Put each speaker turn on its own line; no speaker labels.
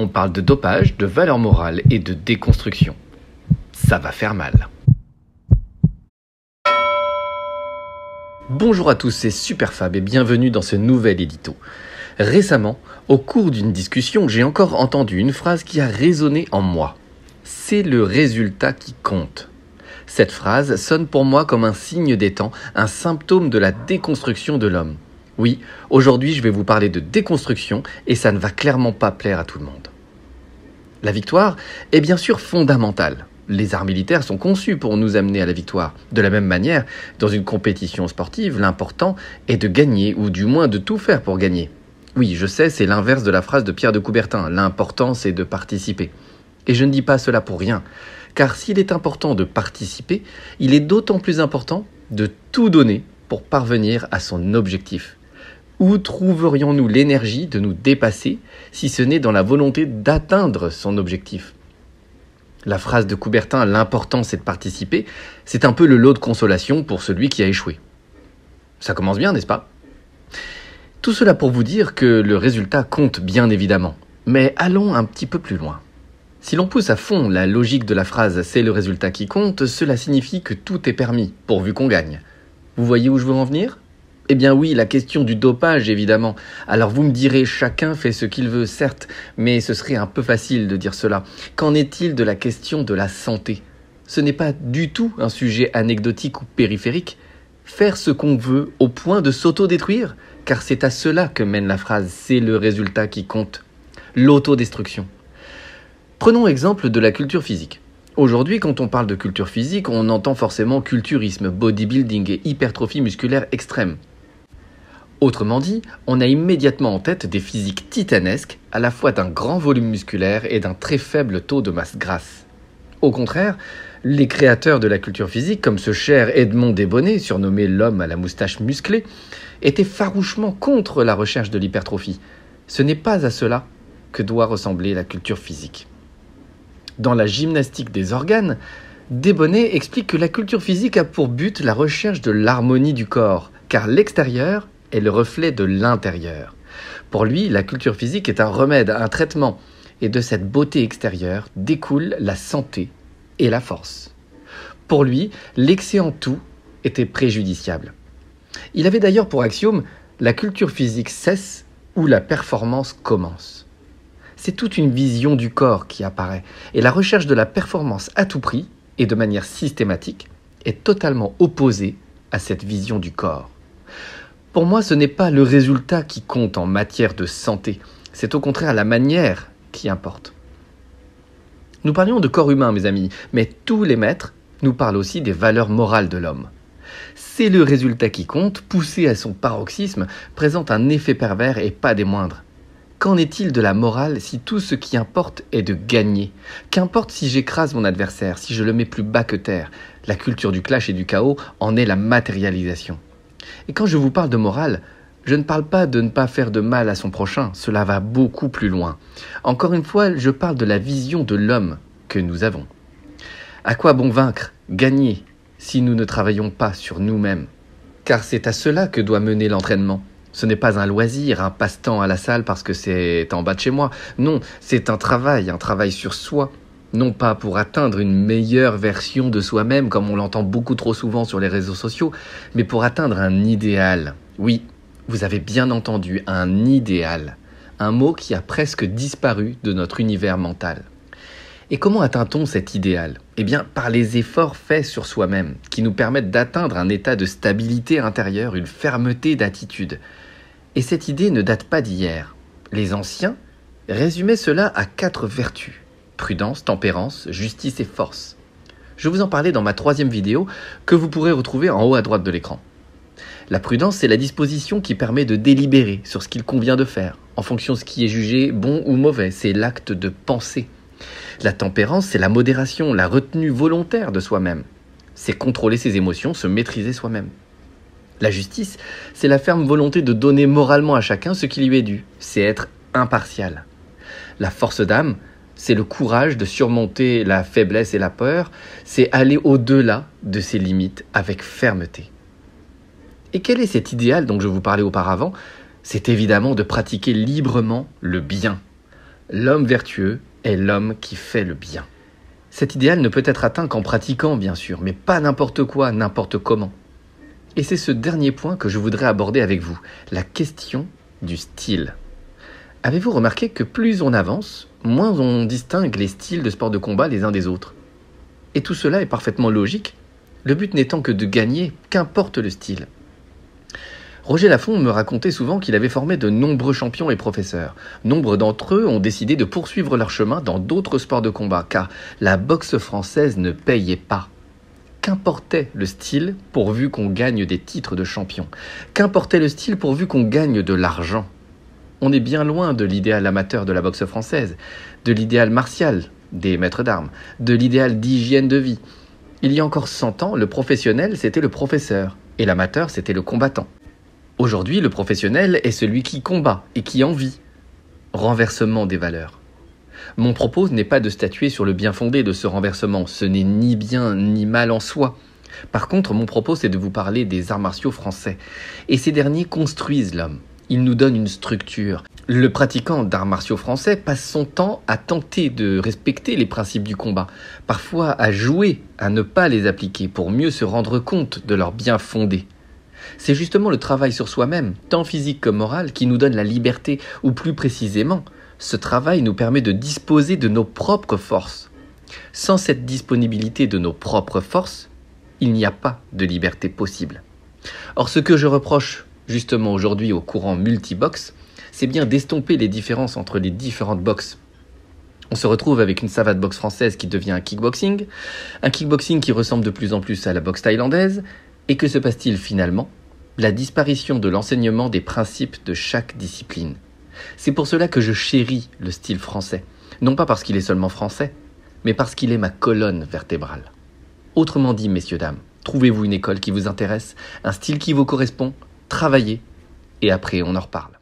on parle de dopage, de valeur morale et de déconstruction. Ça va faire mal. Bonjour à tous, c'est Superfab et bienvenue dans ce nouvel édito. Récemment, au cours d'une discussion, j'ai encore entendu une phrase qui a résonné en moi. C'est le résultat qui compte. Cette phrase sonne pour moi comme un signe des temps, un symptôme de la déconstruction de l'homme. Oui, aujourd'hui je vais vous parler de déconstruction et ça ne va clairement pas plaire à tout le monde. La victoire est bien sûr fondamentale. Les arts militaires sont conçus pour nous amener à la victoire. De la même manière, dans une compétition sportive, l'important est de gagner ou du moins de tout faire pour gagner. Oui, je sais, c'est l'inverse de la phrase de Pierre de Coubertin. L'important, c'est de participer. Et je ne dis pas cela pour rien. Car s'il est important de participer, il est d'autant plus important de tout donner pour parvenir à son objectif. Où trouverions-nous l'énergie de nous dépasser si ce n'est dans la volonté d'atteindre son objectif ? La phrase de Coubertin « l'important c'est de participer », c'est un peu le lot de consolation pour celui qui a échoué. Ça commence bien, n'est-ce pas ? Tout cela pour vous dire que le résultat compte bien évidemment. Mais allons un petit peu plus loin. Si l'on pousse à fond la logique de la phrase « c'est le résultat qui compte », cela signifie que tout est permis, pourvu qu'on gagne. Vous voyez où je veux en venir ? Eh bien oui, la question du dopage évidemment. Alors vous me direz, chacun fait ce qu'il veut, certes, mais ce serait un peu facile de dire cela. Qu'en est-il de la question de la santé ? Ce n'est pas du tout un sujet anecdotique ou périphérique. Faire ce qu'on veut au point de s'auto-détruire ? Car c'est à cela que mène la phrase « c'est le résultat qui compte ». L'autodestruction. Prenons exemple de la culture physique. Aujourd'hui, quand on parle de culture physique, on entend forcément culturisme, bodybuilding et hypertrophie musculaire extrême. Autrement dit, on a immédiatement en tête des physiques titanesques, à la fois d'un grand volume musculaire et d'un très faible taux de masse grasse. Au contraire, les créateurs de la culture physique, comme ce cher Edmond Desbonnets, surnommé l'homme à la moustache musclée, étaient farouchement contre la recherche de l'hypertrophie. Ce n'est pas à cela que doit ressembler la culture physique. Dans la gymnastique des organes, Desbonnets explique que la culture physique a pour but la recherche de l'harmonie du corps, car l'extérieur est le reflet de l'intérieur. Pour lui, la culture physique est un remède, un traitement, et de cette beauté extérieure découle la santé et la force. Pour lui, l'excès en tout était préjudiciable. Il avait d'ailleurs pour axiome « la culture physique cesse où la performance commence ». C'est toute une vision du corps qui apparaît, et la recherche de la performance à tout prix, et de manière systématique, est totalement opposée à cette vision du corps. Pour moi, ce n'est pas le résultat qui compte en matière de santé, c'est au contraire la manière qui importe. Nous parlions de corps humain, mes amis, mais tous les maîtres nous parlent aussi des valeurs morales de l'homme. C'est le résultat qui compte, poussé à son paroxysme, présente un effet pervers et pas des moindres. Qu'en est-il de la morale si tout ce qui importe est de gagner ? Qu'importe si j'écrase mon adversaire, si je le mets plus bas que terre ? La culture du clash et du chaos en est la matérialisation. Et quand je vous parle de morale, je ne parle pas de ne pas faire de mal à son prochain, cela va beaucoup plus loin. Encore une fois, je parle de la vision de l'homme que nous avons. À quoi bon vaincre, gagner, si nous ne travaillons pas sur nous-mêmes ? Car c'est à cela que doit mener l'entraînement. Ce n'est pas un loisir, un passe-temps à la salle parce que c'est en bas de chez moi. Non, c'est un travail sur soi. Non pas pour atteindre une meilleure version de soi-même, comme on l'entend beaucoup trop souvent sur les réseaux sociaux, mais pour atteindre un idéal. Oui, vous avez bien entendu, un idéal. Un mot qui a presque disparu de notre univers mental. Et comment atteint-on cet idéal ? Eh bien, par les efforts faits sur soi-même, qui nous permettent d'atteindre un état de stabilité intérieure, une fermeté d'attitude. Et cette idée ne date pas d'hier. Les anciens résumaient cela à 4 vertus. Prudence, tempérance, justice et force. Je vous en parlais dans ma 3e vidéo que vous pourrez retrouver en haut à droite de l'écran. La prudence, c'est la disposition qui permet de délibérer sur ce qu'il convient de faire, en fonction de ce qui est jugé bon ou mauvais. C'est l'acte de penser. La tempérance, c'est la modération, la retenue volontaire de soi-même. C'est contrôler ses émotions, se maîtriser soi-même. La justice, c'est la ferme volonté de donner moralement à chacun ce qui lui est dû. C'est être impartial. La force d'âme, c'est le courage de surmonter la faiblesse et la peur. C'est aller au-delà de ses limites avec fermeté. Et quel est cet idéal dont je vous parlais auparavant ? C'est évidemment de pratiquer librement le bien. L'homme vertueux est l'homme qui fait le bien. Cet idéal ne peut être atteint qu'en pratiquant, bien sûr, mais pas n'importe quoi, n'importe comment. Et c'est ce dernier point que je voudrais aborder avec vous, la question du style. Avez-vous remarqué que plus on avance, moins on distingue les styles de sport de combat les uns des autres? Et tout cela est parfaitement logique, le but n'étant que de gagner, qu'importe le style. Roger Lafont me racontait souvent qu'il avait formé de nombreux champions et professeurs. Nombre d'entre eux ont décidé de poursuivre leur chemin dans d'autres sports de combat, car la boxe française ne payait pas. Qu'importait le style pourvu qu'on gagne des titres de champion? Qu'importait le style pourvu qu'on gagne de l'argent? On est bien loin de l'idéal amateur de la boxe française, de l'idéal martial des maîtres d'armes, de l'idéal d'hygiène de vie. Il y a encore 100 ans, le professionnel, c'était le professeur, et l'amateur, c'était le combattant. Aujourd'hui, le professionnel est celui qui combat et qui en vit. Renversement des valeurs. Mon propos n'est pas de statuer sur le bien fondé de ce renversement, ce n'est ni bien ni mal en soi. Par contre, mon propos c'est de vous parler des arts martiaux français. Et ces derniers construisent l'homme. Ils nous donnent une structure. Le pratiquant d'arts martiaux français passe son temps à tenter de respecter les principes du combat, parfois à jouer à ne pas les appliquer pour mieux se rendre compte de leur bien fondé. C'est justement le travail sur soi-même, tant physique que moral, qui nous donne la liberté, ou plus précisément, ce travail nous permet de disposer de nos propres forces. Sans cette disponibilité de nos propres forces, il n'y a pas de liberté possible. Or, ce que je reproche justement aujourd'hui au courant multibox, c'est bien d'estomper les différences entre les différentes boxes. On se retrouve avec une savate boxe française qui devient un kickboxing qui ressemble de plus en plus à la boxe thaïlandaise. Et que se passe-t-il finalement? La disparition de l'enseignement des principes de chaque discipline. C'est pour cela que je chéris le style français. Non pas parce qu'il est seulement français, mais parce qu'il est ma colonne vertébrale. Autrement dit, messieurs, dames, trouvez-vous une école qui vous intéresse, un style qui vous correspond, travaillez, et après on en reparle.